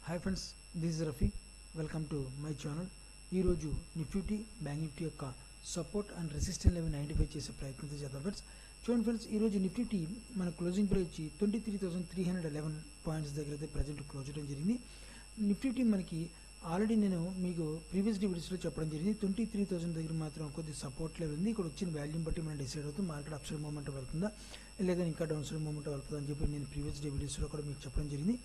Hi friends, this is Rafi. Welcome to my channel. ఈరోజు Nifty bank Nifty యొక్క support and resistance level identify చేసే ప్రయత్నం చేద్దాం friends. చూడండి ఫ్రెండ్స్, ఈరోజు నిఫ్టీ మన క్లోజింగ్ ప్రైస్ వచ్చి 23,311 పాయింట్స్ దగ్గర అయితే ప్రజెంట్ క్లోజ్ చేయడం జరిగింది. నిఫ్టీ మనకి ఆల్రెడీ నేను మీకు ప్రీవియస్ వీడియోస్లో చెప్పడం జరిగింది. 23,000 దగ్గర మాత్రం కొద్ది సపోర్ట్ లెవెల్ ఉంది. ఇక్కడ వచ్చిన వాల్యూమ్ బట్టి మనం డిసైడ్ అవుతుంది మార్కెట్ అప్ సైడ్ మూమెంట్ వెళ్తుందా లేదా ఇంకా డౌన్ సైడ్ మూమెంట్ వెళ్తుందా అని చెప్పి నేను ప్రీవియస్ వీడియోస్లో కూడా మీకు చెప్పడం జరిగింది.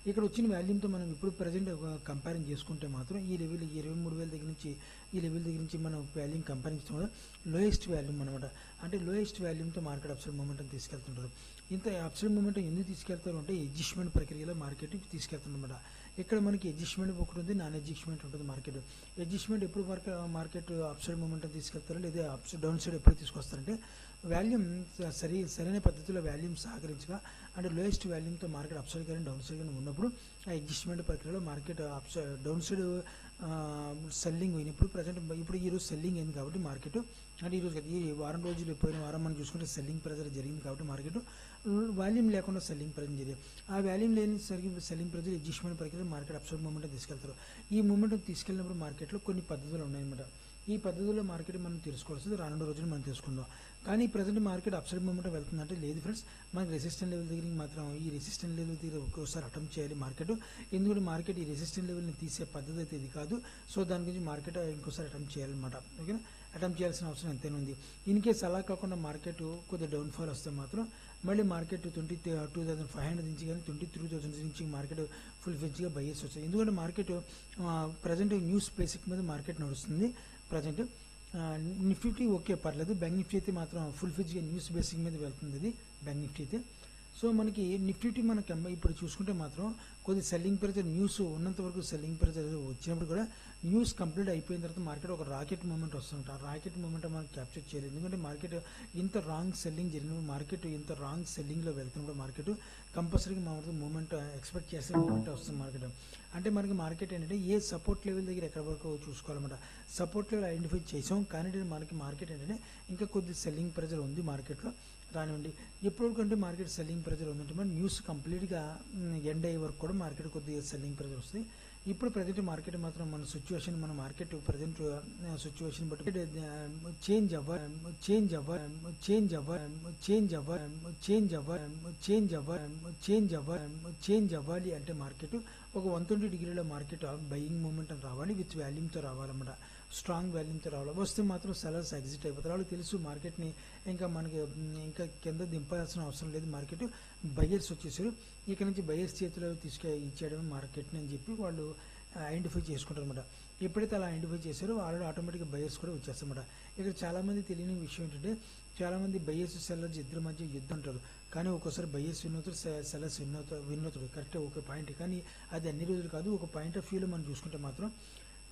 ఇక్కడ వచ్చిన వాల్యూమ్తో మనం ఇప్పుడు ప్రజెంట్ కంపేరింగ్ చేసుకుంటే మాత్రం ఈ లెవెల్ 23,000 దగ్గర నుంచి ఈ లెవెల్ దగ్గర నుంచి మనం వాల్యూమ్ కంపేరింగ్ చేస్తాం కదా, లోయెస్ట్ వాల్యూమ్ అనమాట. అంటే లోయెస్ట్ వాల్యూమ్తో మార్కెట్ అప్సైడ్ మూమెంట్ తీసుకెళ్తుంటారు. ఇంత అప్సైడ్ మూమెంట్ ఎందుకు తీసుకెళ్తారు అంటే అడ్జస్ట్మెంట్ ప్రక్రియలో మార్కెట్ తీసుకెళ్తుందన్నమాట. ఇక్కడ మనకి అడ్జస్ట్మెంట్ ఒకటి ఉంది, నాన్ అడ్జస్ట్మెంట్ ఉంటుంది. అడ్జస్ట్మెంట్ ఎప్పుడు మార్కెట్ అప్సైడ్ మూమెంట్ తీసుకెళ్తారు లేదా డౌన్ సైడ్ ఎప్పుడు తీసుకొస్తారంటే వాల్యూమ్ సరైన పద్ధతిలో వాల్యూమ్ సహకరించగా అంటే లోయెస్ట్ వాల్యూమ్తో మార్కెట్ అప్సైడ్ కానీ డౌన్ సైడ్ కానీ ఉన్నప్పుడు ఆ అడ్జస్ట్మెంట్ ప్రక్రియలో మార్కెట్ డౌన్ సైడ్ సెల్లింగ్ అయినప్పుడు ప్రజెంట్ ఇప్పుడు ఈరోజు సెల్లింగ్ అయింది కాబట్టి మార్కెట్ అంటే ఈరోజు ఈ వారం రోజులు పోయిన వారం మనం చూసుకుంటే సెల్లింగ్ ప్రెజర్ జరిగింది కాబట్టి మార్కెట్ వాల్యూమ్ లేకుండా సెల్లింగ్ ప్రెజర్ జరిగింది. ఆ వాల్యూమ్ లేని సెల్లింగ్ ప్రెజర్ అడ్జస్ట్మెంట్ ప్రక్రియ మార్కెట్ అప్సైడ్ మూమెంట్ తీసుకెళ్తారు. ఈ మూమెంట్ తీసుకెళ్ళినప్పుడు మార్కెట్లో కొన్ని పద్ధతులు ఉన్నాయన్నమాట. ఈ పద్ధతుల్లో మార్కెట్ మనం తెలుసుకోవాల్సింది రానున్న రోజులు మనం తెలుసుకుందాం. కానీ ప్రజెంట్ మార్కెట్ అప్సైడ్ మూమెంట్ వెళ్తుందంటే లేదు ఫ్రెండ్స్. మనకి రెసిస్టెంట్ లెవెల్ దగ్గరికి మాత్రం ఈ రెసిస్టెంట్ లెవెల్ దగ్గర ఒక్కోసారి అటెంప్ట్ చేయాలి మార్కెట్. ఎందుకంటే మార్కెట్ ఈ రెసిస్టెంట్ లెవెల్ని తీసే పద్ధతి అయితే ఇది కాదు. సో దాని గురించి మార్కెట్ ఇంకోసారి అటెంప్ట్ చేయాలన్నమాట. ఓకేనా, అటెంప్ట్ చేయాల్సిన అవసరం ఎంతైనా ఉంది. ఇన్ కేసు అలా కాకుండా మార్కెట్ కొద్దిగా డౌన్ఫాల్ వస్తే మాత్రం మళ్ళీ మార్కెట్ 22,500 నుంచి కానీ 23,000 నుంచి మార్కెట్ ఫుల్ ఫెజ్గా బయ్యేసి వస్తుంది. ఎందుకంటే మార్కెట్ ప్రజెంట్ న్యూస్ బేసిక్ మీద మార్కెట్ నడుస్తుంది. ప్రజెంట్ నిఫ్టీ ఓకే పర్లేదు, బ్యాంక్ నిఫ్టీ అయితే మాత్రం ఫుల్ ఫెజ్గా న్యూస్ బేసిక్ మీద వెళ్తుంది ఇది బ్యాంక్ నిఫ్టీ అయితే. సో మనకి నిఫ్టీ మనకి ఇప్పుడు చూసుకుంటే మాత్రం కొద్ది సెల్లింగ్ ప్రెజర్ న్యూస్ ఉన్నంత వరకు సెల్లింగ్ ప్రెజర్ వచ్చినప్పుడు కూడా న్యూస్ కంప్లీట్ అయిపోయిన తర్వాత మార్కెట్ ఒక రాకెట్ మూమెంట్ వస్తుంట. ఆ రాకెట్ మూమెంట్ మనం క్యాప్చర్ చేయలేదు. ఎందుకంటే మార్కెట్ ఇంత రాంగ్ సెల్లింగ్ జరిగినప్పుడు మార్కెట్ ఇంత రాంగ్ సెల్లింగ్లో వెళ్తున్నప్పుడు మార్కెట్ కంపల్సరీగా మూమెంట్ ఎక్స్పెక్ట్ చేసే మూమెంట్ వస్తుంది మార్కెట్. అంటే మనకి మార్కెట్ ఏంటంటే ఏ సపోర్ట్ లెవెల్ దగ్గర ఎక్కడ వరకు చూసుకోవాలన్నమాట. సపోర్ట్ లెవెల్ ఐడెంటిఫై చేసాం కానీ మనకి మార్కెట్ ఏంటంటే ఇంకా కొద్ది సెల్లింగ్ ప్రెజర్ ఉంది మార్కెట్లో రానివ్వండి. ఎప్పటికంటే మార్కెట్ సెల్లింగ్ ప్రెజర్ ఉందంటే మన న్యూస్ కంప్లీట్గా ఎండ్ అయ్యే వరకు కూడా మార్కెట్ కొద్దిగా సెల్లింగ్ ప్రెజర్ వస్తుంది. ఇప్పుడు ప్రజెంట్ మార్కెట్ మాత్రం మన మార్కెట్ ప్రజెంట్ సిచ్యువేషన్ బట్టి చేంజ్ అవ్వాలి అంటే మార్కెట్ ఒక 120 డిగ్రీల మార్కెట్ బయింగ్ మూమెంట్ రావాలి, విత్ వాల్యూమ్తో రావాలన్నమాట. స్ట్రాంగ్ వాల్యూమ్తో రావాలి. వస్తే మాత్రం సెలర్స్ ఎగ్జిట్ అయిపోతారు. వాళ్ళు తెలుసు మార్కెట్ని ఇంకా కింద దింపాల్సిన అవసరం లేదు. మార్కెట్ బయర్స్ వచ్చేసారు, ఇక్కడ నుంచి బయర్స్ చేతిలో ఇచ్చేయడం మార్కెట్ని అని చెప్పి వాళ్ళు ఐడెంటిఫై చేసుకుంటారు అనమాట. ఎప్పుడైతే అలా ఐడెంటిఫై చేశారో ఆల్రెడీ ఆటోమేటిక్గా బయర్స్ కూడా వచ్చేస్తారన్నమాట. ఇక్కడ చాలామంది తెలియని విషయం ఏంటంటే చాలామంది బయర్స్ సెల్లర్స్ ఇద్దరి మధ్య యుద్ధం అంటారు. కానీ ఒక్కోసారి బయర్స్ విన్ అవుతారు, సెల్లర్స్ విన్ అవుతారు. కరెక్టే, ఒక పాయింట్. కానీ అది అన్ని రోజులు కాదు. ఒక పాయింట్ ఆఫ్ వ్యూలో మనం చూసుకుంటే మాత్రం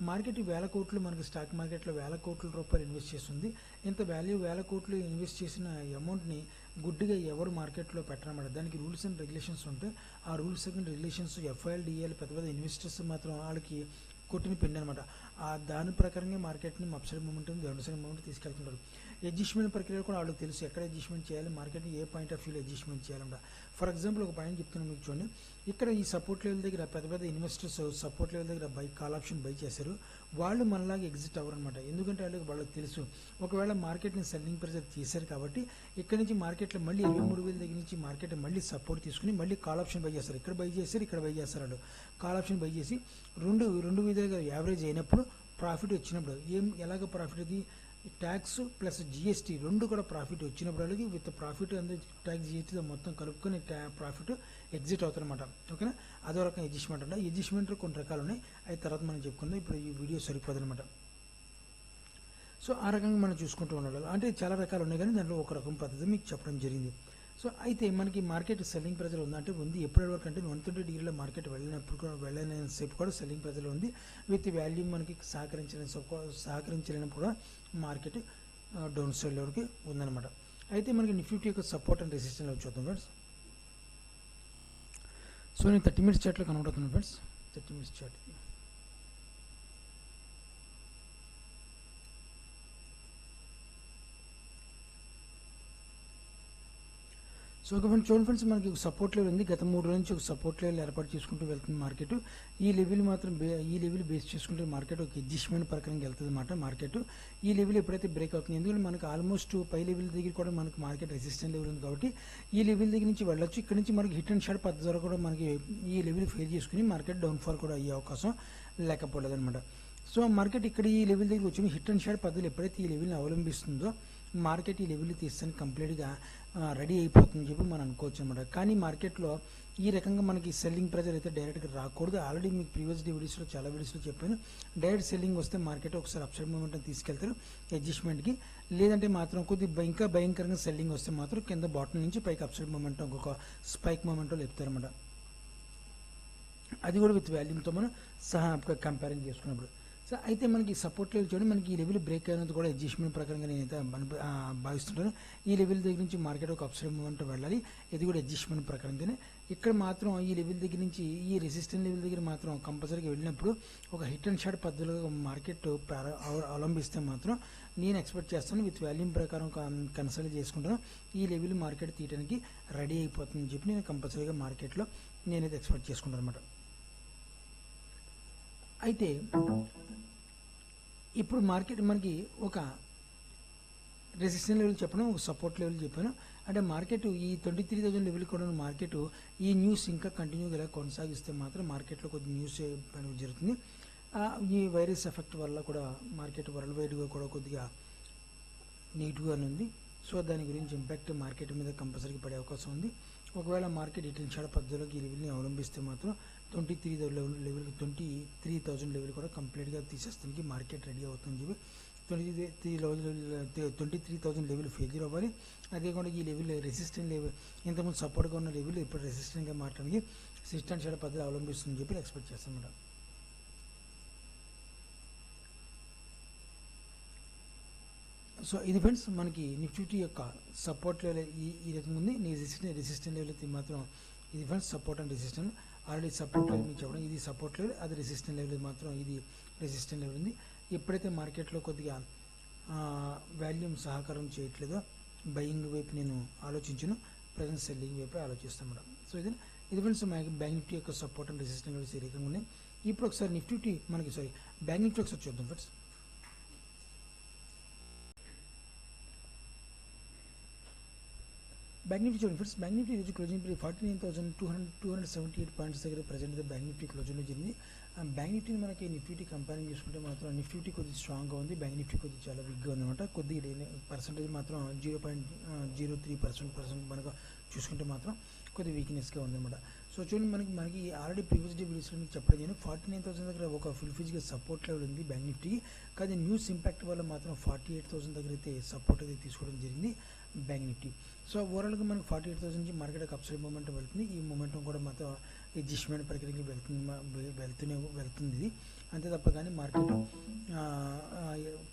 మార్కెట్ 1,000 కోట్లు మనకి స్టాక్ మార్కెట్లో 1,000 కోట్ల రూపాయలు ఇన్వెస్ట్ చేస్తుంది. ఇంత వాల్యూ 1,000 కోట్లు ఇన్వెస్ట్ చేసిన అమౌంట్ని గుడ్డిగా ఎవరు మార్కెట్లో పెట్టరన్నమాట. దానికి రూల్స్ అండ్ రెగ్యులేషన్స్ ఉంటాయి. ఆ రూల్స్ అండ్ రెగ్యులేషన్స్ FIL పెద్ద పెద్ద ఇన్వెస్టర్స్ మాత్రం వాళ్ళకి కొట్టిన పిండి అనమాట. దాని ప్రకారంగా మార్కెట్ని upside movement down side movement తీసుకెళ్తుంటారు. అడ్జస్ట్మెంట్ ప్రక్రియలో కూడా వాళ్ళకి తెలుసు ఎక్కడ అడ్జస్ట్మెంట్ చేయాలి, మార్కెట్ని ఏ పాయింట్ ఆఫ్ వ్యూలో అడ్జస్ట్మెంట్ చేయాలన్నమాట. ఫర్ ఎగ్జాంపుల్ ఒక పాయింట్ చెప్తున్నాను మీకు చూడండి. ఇక్కడ ఈ సపోర్ట్ లెవెల్ దగ్గర పెద్ద పెద్ద ఇన్వెస్టర్స్ సపోర్ట్ లెవెల్ దగ్గర కాల్ ఆప్షన్ బై చేశారు. వాళ్ళు మనలాగా ఎగ్జిట్ అవ్వరు అనమాట. ఎందుకంటే వాళ్ళకి తెలుసు ఒకవేళ మార్కెట్ని సెల్లింగ్ ప్రెజర్ చేశారు కాబట్టి ఇక్కడ నుంచి మార్కెట్లో మళ్ళీ 23,000 దగ్గర నుంచి మార్కెట్ మళ్ళీ సపోర్ట్ తీసుకుని మళ్ళీ కాల్ ఆప్షన్ బై చేస్తారు. ఇక్కడ బై చేశారు, ఇక్కడ బై చేస్తారు. వాళ్ళు కాల్ ఆప్షన్ బై చేసి రెండు విధాలుగా యావరేజ్ అయినప్పుడు ప్రాఫిట్ వచ్చినప్పుడు ఎలాగ ప్రాఫిట్ అది ట్యాక్స్ ప్లస్ GST రెండు కూడా ప్రాఫిట్ వచ్చినప్పుడు వాళ్ళకి విత్ ప్రాఫిట్ అందరూ ట్యాక్స్ GST మొత్తం కలుపుకొని ప్రాఫిట్ ఎగ్జిట్ అవుతారనమాట. ఓకేనా, అదో రకం అడ్జస్ట్మెంట్ అంటే అడ్జస్ట్మెంట్ కొన్ని రకాలు ఉన్నాయి. అవి తర్వాత మనం చెప్పుకుందాం. ఇప్పుడు ఈ వీడియో సరిపోదు అనమాట. సో ఆ రకంగా మనం చూసుకుంటూ ఉండాలి. అంటే చాలా రకాలు ఉన్నాయి కానీ దాంట్లో ఒక రకం పద్ధతి మీకు చెప్పడం జరిగింది. సో అయితే మనకి మార్కెట్ సెల్లింగ్ ప్రెజర్ ఉందంటే ఉంది. ఎప్పటి వరకు అంటే 120 డిగ్రీల మార్కెట్ వెళ్ళినసేపు కూడా సెల్లింగ్ ప్రెజర్ ఉంది. విత్ వాల్యూమ్ మనకి సహకరించలేనప్పుడు కూడా మార్కెట్ డౌన్ సైడ్ వరకు ఉందన్నమాట. అయితే మనకి నిఫ్టీ యొక్క సపోర్ట్ అండ్ రెసిస్టెన్స్ చూద్దాం ఫ్రెండ్స్. సో నేను 30 మినిట్స్ చార్ట్లో కనబడుతున్నాను friends. 30 minutes chart. So okay friends, చూడండి ఫ్రెండ్స్, మనకి ఒక సపోర్ట్ లెవెల్ ఉంది. గత 3 రోజుల నుంచి ఒక సపోర్ట్ లెవెల్ ఏర్పాటు చేసుకుంటూ వెళ్తుంది మార్కెట్. ఈ లెవెల్ మాత్రం ఈ లెవెల్ బేస్ చేసుకుంటే మార్కెట్ ఒక అడ్జస్ట్మెంట్ ప్రకారం వెళ్తుంది అన్నమాట. మార్కెట్ ఈ లెవెల్ ఎప్పుడైతే బ్రేక్ అవుతుంది, ఎందుకంటే మనకు ఆల్మోస్ట్ పై లెవెల్ దగ్గర కూడా మనకు మార్కెట్ రెసిస్టెంట్ లెవెల్ ఉంది కాబట్టి ఈ లెవెల్ దగ్గర నుంచి వెళ్ళొచ్చు. ఇక్కడ నుంచి మనకి హిట్ అండ్ షార్ట్ పద్ధతి ద్వారా కూడా మనకి ఈ లెవెల్ ఫెయిల్ చేసుకుని మార్కెట్ డౌన్ఫాల్ కూడా అయ్యే అవకాశం లేకపోలేదన్నమాట. సో మార్కెట్ ఇక్కడ ఈ లెవెల్ దగ్గర వచ్చి హిట్ అండ్ షార్ట్ పద్ధతులు ఎప్పుడైతే ఈ లెవెల్ని అవలంబిస్తుందో మార్కెట్ ఈ లెవెల్ తీస్తాను కంప్లీట్గా రెడీ అయిపోతుందని చెప్పి మనం అనుకోవచ్చు అనమాట. కానీ మార్కెట్లో ఈ రకంగా మనకి సెల్లింగ్ ప్రెజర్ అయితే డైరెక్ట్గా రాకూడదు. ఆల్రెడీ మీకు ప్రీవియస్ వీడియోస్లో చాలా వీడియోస్లో చెప్పాను, డైరెక్ట్ సెల్లింగ్ వస్తే మార్కెట్ ఒకసారి అప్సైడ్ మూమెంట్ తీసుకెళ్తారు అడ్జస్ట్మెంట్కి. లేదంటే మాత్రం ఇంకా భయంకరంగా సెల్లింగ్ వస్తే మాత్రం కింద బాటం నుంచి పైకి అప్సైడ్ మూమెంట్ ఇంకొక స్పైక్ మూమెంట్లో లేపుతారన్నమాట. అది కూడా విత్ వాల్యూమ్తో మనం సహా కంపేరింగ్ చేసుకున్నప్పుడు. సో అయితే మనకి సపోర్ట్ లెవెల్ చూడండి, మనకి ఈ లెవెల్ బ్రేక్ అయినది కూడా అడ్జస్ట్మెంట్ ప్రకారంగా నేనైతే భావిస్తుంటాను. ఈ లెవెల్ దగ్గర నుంచి మార్కెట్ ఒక అప్సైడ్ మూమెంట్ వెళ్ళాలి, ఇది కూడా అడ్జస్ట్మెంట్ ప్రకారంగానే. ఇక్కడ మాత్రం ఈ లెవెల్ దగ్గర నుంచి ఈ రెసిస్టెంట్ లెవెల్ దగ్గర మాత్రం కంపల్సరీగా వెళ్ళినప్పుడు ఒక హిట్ అండ్ షార్ట్ పద్ధతిలో మార్కెట్ అవలంబిస్తే మాత్రం నేను ఎక్స్పెక్ట్ చేస్తాను విత్ వాల్యూమ్ ప్రకారం కన్సల్ట్ చేసుకుంటాను ఈ లెవెల్ మార్కెట్ తీయడానికి రెడీ అయిపోతుందని చెప్పి నేను కంపల్సరీగా మార్కెట్లో నేనైతే ఎక్స్పెక్ట్ చేసుకుంటాను అనమాట. అయితే ఇప్పుడు మార్కెట్ మనకి ఒక రెసిస్టెన్స్ లెవెల్ చెప్పాను, ఒక సపోర్ట్ లెవెల్ చెప్పాను. అంటే మార్కెట్ ఈ 23,000 లెవెల్ కూడా మార్కెట్ ఈ న్యూస్ ఇంకా కంటిన్యూగా ఇలా కొనసాగిస్తే మాత్రం మార్కెట్లో కొద్ది న్యూస్ జరుగుతుంది. ఈ వైరస్ ఎఫెక్ట్ వల్ల కూడా మార్కెట్ వరల్డ్ వైడ్గా కూడా కొద్దిగా నెగిటివ్గానే ఉంది. సో దాని గురించి ఇంపాక్ట్ మార్కెట్ మీద కంపల్సరీగా పడే అవకాశం ఉంది. ఒకవేళ మార్కెట్ రిటర్న్ షార్ట్ పద్ధతిలోకి ఈ లెవెల్ని అవలంబిస్తే మాత్రం 23,000 లెవెల్ కూడా కంప్లీట్గా తీసేస్తానికి మార్కెట్ రెడీ అవుతుంది చెప్పి 23,000 లెవెల్ ఫెయిల్యూర్ అవ్వాలి. అదే కూడా ఈ లెవెల్ రెసిస్టెంట్ లెవెల్, ఇంతకుముందు సపోర్ట్గా ఉన్న లెవెల్ ఇప్పుడు రెసిస్టెంట్గా మారడానికి సిస్టెంట్ షార్ట్ పద్ధతి అవలంబిస్తుందని చెప్పి ఎక్స్పెక్ట్ చేస్తాం మేడం. సో ఇది ఫ్రెండ్స్ మనకి నిఫ్టీ యొక్క సపోర్ట్ లెవెల్ ఈ రకంగా ఉంది. రెసిస్టెంట్ లెవెల్ అయితే మాత్రం ఇది friends support and resistant. Already support level మీకు చెప్పడం ఇది సపోర్ట్ లెవెల్, అది రెసిస్టెంట్ లెవెల్ మాత్రం ఇది రెసిస్టెంట్ లెవెల్ ఉంది. ఎప్పుడైతే మార్కెట్లో కొద్దిగా వాల్యూమ్ సహకారం చేయట్లేదో బయింగ్ వైపు నేను ఆలోచించను, ప్రజెంట్ సెల్లింగ్ వైపు ఆలోచిస్తాను మేడం. సో ఇది ఫ్రెండ్స్ బ్యాంక్ నిఫ్టీ యొక్క సపోర్ట్ అండ్ రెసిస్టెంట్ లెవెల్స్ ఈ రకంగా ఉన్నాయి. ఇప్పుడు ఒకసారి నిఫ్టీ బ్యాంక్ నిఫ్టీ ఒకసారి చూద్దాం ఫ్రెండ్స్. బ్యాంక్ నిఫ్టీ చూడండి ఫ్రెండ్స్, బ్యాంక్ నిఫ్టీ ఈరోజు క్లోజింగ్ 49,278 పాయింట్స్ దగ్గర ప్రజెంట్ బ్యాంక్ నిఫ్టీ క్లోజింగ్లో జరిగింది. బ్యాంక్ నిఫ్టీని మనకి నిఫ్టీ కంపేరింగ్ చేసుకుంటే మాత్రం నిఫ్టీ కొద్దిగా స్ట్రాంగ్గా ఉంది, బ్యాంక్ నిఫ్టీ కొద్దిగా చాలా వీక్గా ఉందన్నమాట. కొద్దిగా పర్సెంటేజ్ మాత్రం 0.03% మనకు చూసుకుంటే మాత్రం కొద్దిగా వీక్నెస్గా ఉందన్నమాట. సో చూడండి మనకి ఆల్రెడీ ప్రీవియస్ డే వీడియోస్లో మీకు చెప్పడం నేను 49,000 దగ్గర ఒక ఫుల్ ఫీజ్గా సపోర్ట్ లెవెల్ ఉంది బ్యాంక్ నిఫ్టీకి. కానీ న్యూస్ ఇంపాక్ట్ వల్ల మాత్రం 48,000 దగ్గర అయితే సపోర్ట్ అయితే తీసుకోవడం జరిగింది బ్యాంక్ నిఫ్టీ. సో ఓవరాల్గా మనకి 48,000 నుంచి మార్కెట్ అప్సైడ్ మూమెంటం వెళ్తుంది. ఈ మూమెంటం కూడా మాత్రం అడ్జస్ట్మెంట్ ప్రక్రియకి వెళ్తుంది ఇది అంతే తప్ప కానీ మార్కెట్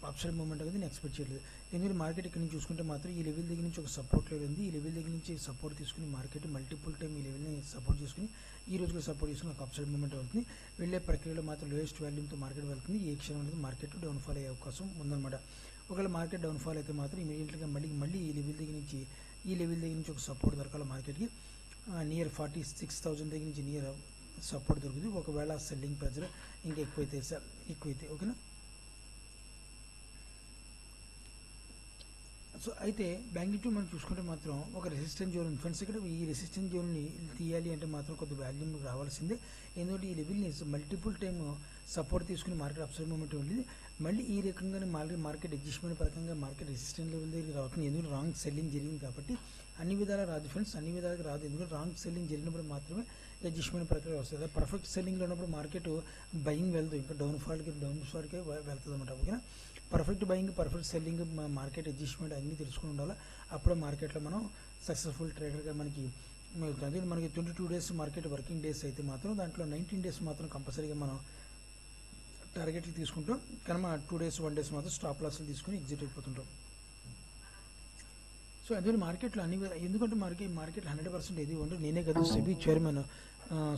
అప్సైడ్ మూమెంట్ అనేది నేను ఎక్స్పెక్ట్ చేయలేదు. ఎందుకంటే మార్కెట్ ఇక్కడ నుంచి చూసుకుంటే మాత్రం ఈ లెవెల్ దగ్గర నుంచి ఒక సపోర్ట్ లెవెల్ ఉంది. ఈ లెవెల్ దగ్గర నుంచి సపోర్ట్ తీసుకుని మార్కెట్ మల్టిపుల్ టైం ఈ లెవెల్ని సపోర్ట్ చేసుకుని ఈ రోజు కూడా సపోర్ట్ చేసుకుని ఒక అప్సైడ్ మూమెంట్ వెళ్తుంది. వెళ్ళే ప్రక్రియలో మాత్రం లోయెస్ట్ వాల్యూమ్తో మార్కెట్ వెళ్తుంది. ఈ క్షణం అనేది మార్కెట్ డౌన్ఫాల్ అయ్యే అవకాశం ఉందన్నమాట. ఒకవేళ మార్కెట్ డౌన్ఫాల్ అయితే మాత్రం ఇమీడియట్గా మళ్ళీ ఈ లెవెల్ దగ్గర నుంచి ఒక సపోర్ట్ దొరకాలి మార్కెట్కి. నియర్ 46,000 దగ్గర నుంచి నియర్ సపోర్ట్ దొరుకుతుంది. ఒకవేళ సెల్లింగ్ ప్రెజర్ ఇంకా ఎక్కువైతే ఓకేనా. సో అయితే బ్యాంక్ నిఫ్టీ మనం చూసుకుంటే మాత్రం ఒక రెసిస్టెన్స్ జోన్ ఉంది ఫ్రెండ్స్. ఇక్కడ ఈ రెసిస్టెన్స్ జోన్ని తీయాలి అంటే మాత్రం కొద్ది వాల్యూమ్ రావాల్సిందే. ఎందుకంటే ఈ లెవెల్ని మల్టిపుల్ టైమ్ సపోర్ట్ తీసుకుని మార్కెట్ అప్సైడ్ మూమెంట్ ఉంది. మళ్ళీ ఈ రకంగానే మార్కెట్ అడ్జస్ట్మెంట్ పరంగా మార్కెట్ రెసిస్టెంట్ లెవెల్ దగ్గర అవుతుంది. ఎందుకంటే రాంగ్ సెల్లింగ్ జరిగింది కాబట్టి అన్ని విధాలా రాదు ఫ్రెండ్స్, అన్ని విధాలుగా రాదు. ఎందుకంటే రాంగ్ సెల్లింగ్ జరిగినప్పుడు మాత్రమే అడ్జస్ట్మెంట్ ప్రక్రియ వస్తుంది. పర్ఫెక్ట్ సెల్లింగ్లో ఉన్నప్పుడు మార్కెట్ బయింగ్ వెళ్తుంది, ఇంకా డౌన్ఫాల్కి వెళ్తుంది అనమాట. ఓకేనా. Perfect buying, perfect selling, market adjustment అన్నీ తెలుసుకుని ఉండాలి. అప్పుడే మార్కెట్లో మనం సక్సెస్ఫుల్ ట్రేడర్గా మనకి 22 డేస్ మార్కెట్ వర్కింగ్ డేస్ అయితే మాత్రం దాంట్లో 19 డేస్ మాత్రం కంపల్సరీగా మనం టార్గెట్లు తీసుకుంటాం. కానీ మన 2 డేస్ 1 డేస్ మాత్రం స్టాప్ లాస్లు తీసుకుని ఎగ్జిట్ అయిపోతుంటాం. సో అందుకని మార్కెట్లో ఎందుకంటే మార్కెట్ 100% ఏది ఉండదు. నేనే కదా సెబీ చైర్మన్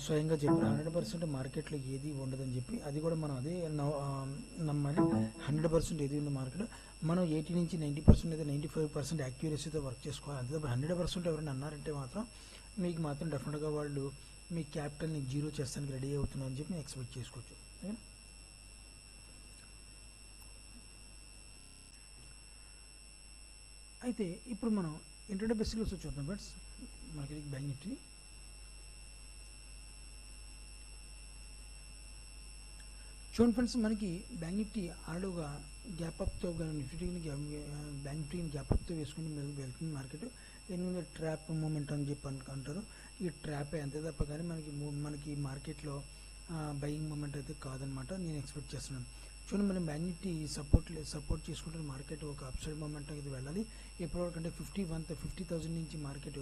స్వయంగా చెప్పారు 100% మార్కెట్లో ఏది ఉండదని చెప్పి. అది కూడా మనం అదే నమ్మాలి. 100% ఏది ఉంది మార్కెట్, మనం 80 నుంచి 90% లేదా 95% యాక్యురసీతో వర్క్ చేసుకోవాలి. అంతే తప్ప 100% ఎవరైనా అన్నారంటే మాత్రం మీకు మాత్రం డెఫినెట్గా వాళ్ళు మీ క్యాపిటల్ని జీరో చేస్తానికి రెడీ అవుతున్నారని చెప్పి ఎక్స్పెక్ట్ చేసుకోవచ్చు. ఓకేనా? అయితే ఇప్పుడు మనం ఇంటర్డే బేసిక్లో చూద్దాం ఫ్రెండ్స్. మనకి బ్యాంక్ నిఫ్టీ చూడండి ఫ్రెండ్స్, మనకి బ్యాంక్ నిఫ్టీ ఆల్రెడీగా గ్యాప్ అప్తో నిఫ్టీని బ్యాంక్ నిఫ్టీని గ్యాప్ అప్తో వేసుకుని వెళ్తుంది మార్కెట్. ఎందుకంటే ట్రాప్ మూమెంట్ అని చెప్పి అంటారు. ఈ ట్రాపే అంతే తప్ప కానీ మనకి మార్కెట్లో బయింగ్ మూమెంట్ అయితే కాదనమాట నేను ఎక్స్పెక్ట్ చేస్తున్నాను. చూడండి, మనం బ్యాంక్ నిఫ్టీ సపోర్ట్ చేసుకుంటే మార్కెట్ ఒక అప్సైడ్ మూమెంట్ అయితే వెళ్ళాలి. ఎప్పటివరకు అంటే 50,000 నుంచి మార్కెట్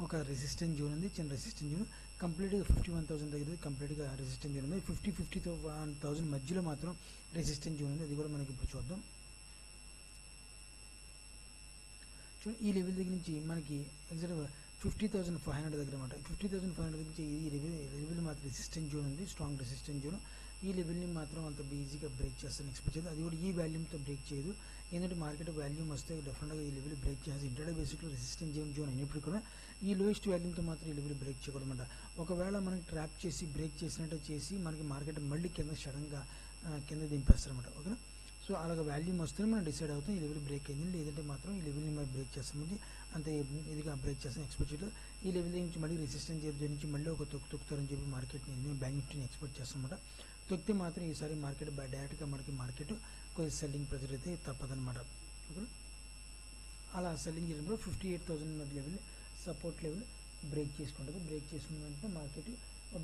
ఒక రెసిస్టెన్స్ జోన్ ఉంది, చిన్న రెసిస్టెన్స్ జోన్. కంప్లీట్గా 51,000 దగ్గర కంప్లీట్గా రెసిస్టెన్స్ జోన్ ఉంది. 50,000 మధ్యలో మాత్రం రెసిస్టెన్స్ జోన్ ఉంది. అది కూడా మనకి ఇప్పుడు చూద్దాం. ఈ లెవెల్ దగ్గర నుంచి మనకి ఎగ్జాక్ట్గా 50,500 దగ్గర అనమాట. 50,500 దగ్గర నుంచి ఈ లెవెల్ మాత్రం రెసిస్టెన్స్ జోన్ ఉంది, స్ట్రాంగ్ రెసిస్టెన్స్ జోన్. ఈ లెవెల్ని మాత్రం అంత ఈజీగా బ్రేక్ చేస్తాను ఎక్స్పెక్ట్ చేయదు. అది కూడా ఈ వాల్యూమ్తో బ్రేక్ చేయదు. ఏంటంటే మార్కెట్ వాల్యూమ్ వస్తే డెఫినెట్గా ఈ లెవెల్ బ్రేక్ చేయాల్సి ఇంటర్డే బేసిక్లో రెసిస్టెన్స్ జోన్ అయినప్పుడు కూడా ఈ లోయెస్ట్ వాల్యూమ్తో మాత్రం ఈ లెవెల్ బ్రేక్ చేయకూడదన్నమాట. ఒకవేళ మనకి ట్రాప్ చేసి బ్రేక్ చేసినట్టు చేసి మనకి మార్కెట్ మళ్ళీ కింద సడన్గా కింద దింపేస్తారనమాట. ఓకేనా? సో అలాగ వాల్యూమ్ వస్తే మనం డిసైడ్ అవుతాం ఈ లెవెల్ బ్రేక్ అయింది, లేదంటే మాత్రం ఈ లెవెల్ని మనం బ్రేక్ చేస్తామండి. అంతే ఇదిగా బ్రేక్ చేస్తాం ఎక్స్పెక్ట్ చేయలేదు. ఈ లెవెల్ నుంచి మళ్ళీ రెసిస్టెన్స్ జోన్ నుంచి మళ్ళీ ఒక తొక్కుతారని చెప్పి మార్కెట్ని బ్యాంక్ నిఫ్టీని ఎక్స్పెక్ట్ చేస్తామన్నమాట. తొక్కితే మాత్రం ఈసారి మార్కెట్ డైరెక్ట్గా మార్కెట్ కొద్దిగా సెల్లింగ్ ప్రెజర్ అయితే తప్పదనమాట. ఓకే, అలా సెల్లింగ్ చేయడంలో 58,000 లెవెల్ సపోర్ట్ లెవెల్ బ్రేక్ చేసుకుంటుంది. బ్రేక్ చేసుకుంటే మార్కెట్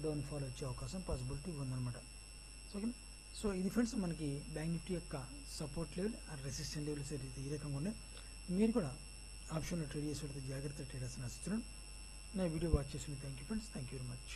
డౌన్ ఫాల్ వచ్చే అవకాశం పాసిబిలిటీ ఉందన్నమాట. ఓకే, సో ఇది ఫ్రెండ్స్ మనకి బ్యాంక్ నిఫ్టీ యొక్క support level and resistant levels అయితే ఈ రకంగా ఉన్నాయి. మీరు కూడా ఆప్షన్లో ట్రేడ్ చేసి జాగ్రత్త ట్రేడర్స్ నచ్చుతున్నాను. నా వీడియో వాచ్ చేసి thank you friends, thank you very much.